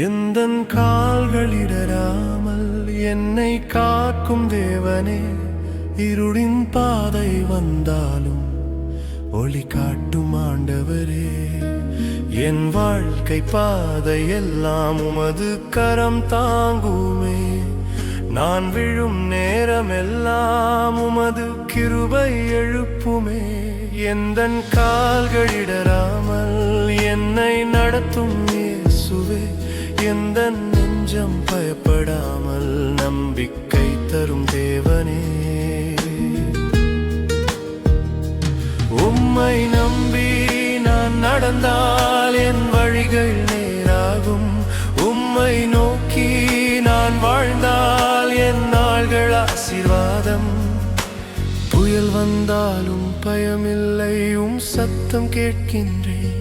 எந்தன் கால்களிடராமல் என்னை காக்கும் தேவனே, இருளின் பாதை வந்தாலும் ஒளி காட்டும் ஆண்டவரே, என் வாழ்க்கை பாதை எல்லாம் உமது கரம் தாங்குமே, நான் விழும் நேரமெல்லாம் உமது கிருபை எழுப்புமே. எந்தன் கால்களிடராமல் என்னை நடத்தும் இயேசுவே, எந்தன் நெஞ்சம் பயப்படாமல் நம்பிக்கை தரும் தேவனே, உம்மை நம்பி நான் நடந்தால் என் வழிகள் நேராகும், உம்மை நோக்கி நான் வாழ்ந்தால் என் நாள்கள் ஆசீர்வாதம். புயல் வந்தாலும் பயமில்லை, சத்தம் கேட்கின்றேன்,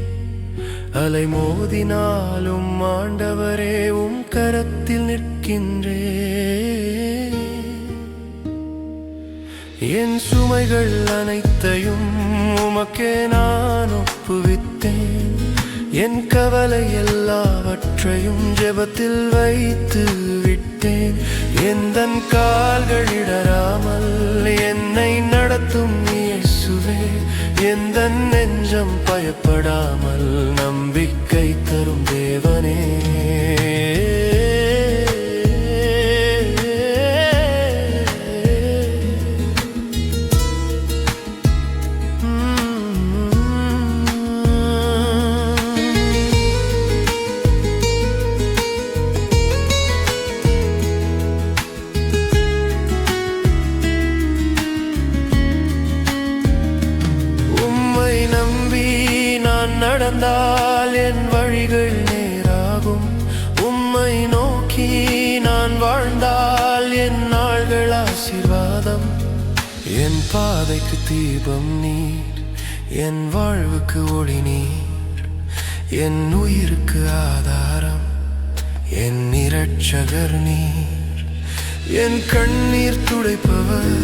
அலை மோதினாலும் ஆண்டவரே கரத்தில் நிற்கின்றேன். என் சுமைகள் அனைத்தையும் உமக்கே நான் ஒப்புவித்தேன், என் கவலை எல்லாவற்றையும் ஜெபத்தில் வைத்து விட்டேன். எந்தன் கால்கள் இடராமல் என்னை நடத்தும் இயேசுவே, எந்தன் நெஞ்சம் பயப்படாமல் நம்பிக்கை தரும் தேவனே. நடந்தால் என் வழிகள் நேராகும், உம்மை நோக்கி நான் வாழ்ந்தால் என் நாள்கள் ஆசீர்வாதம். என் பாதைக்கு தீபம் நீர், என் வாழ்வுக்கு ஒளி நீர், என் உயிருக்கு ஆதாரம், என் இரட்சகர் நீர். என் கண்ணீர் துடைப்பவர்,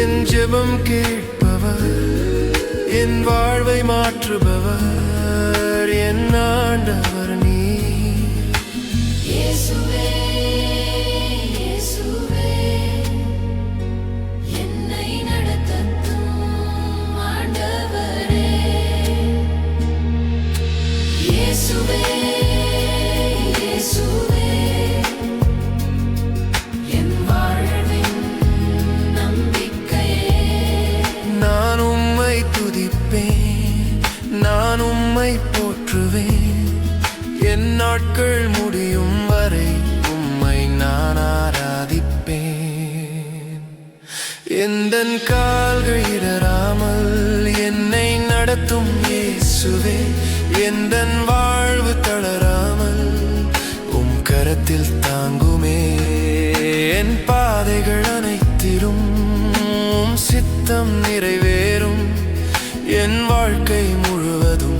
என் ஜெபம் கேட்பவர், என் வாழ்வை மாற்றுபவர், என் ஆண்டவர் நீர். இயேசுவே, இயேசுவே, என்னை நடத்தும் ஆண்டவரே. இயேசுவே, இயேசுவே, என் வாழ்வின் நம்பிக்கையே. நான் உம்மை துதிப்பேன், நான் உம்மை போற்றுவேன், என் நாட்கள் முடியும் வரை உம்மை நான் ஆராதிப்பேன். எந்தன் கால்கள் இடராமல் என்னை நடத்தும் இயேசுவே, எந்தன் வாழ்வு தளராமல் கரத்தில் தாங்குமே. என் பாதைகள் அனைத்திலும் சித்தம் நிறைவேறும், என் வாழ்க்கை முழுவதும்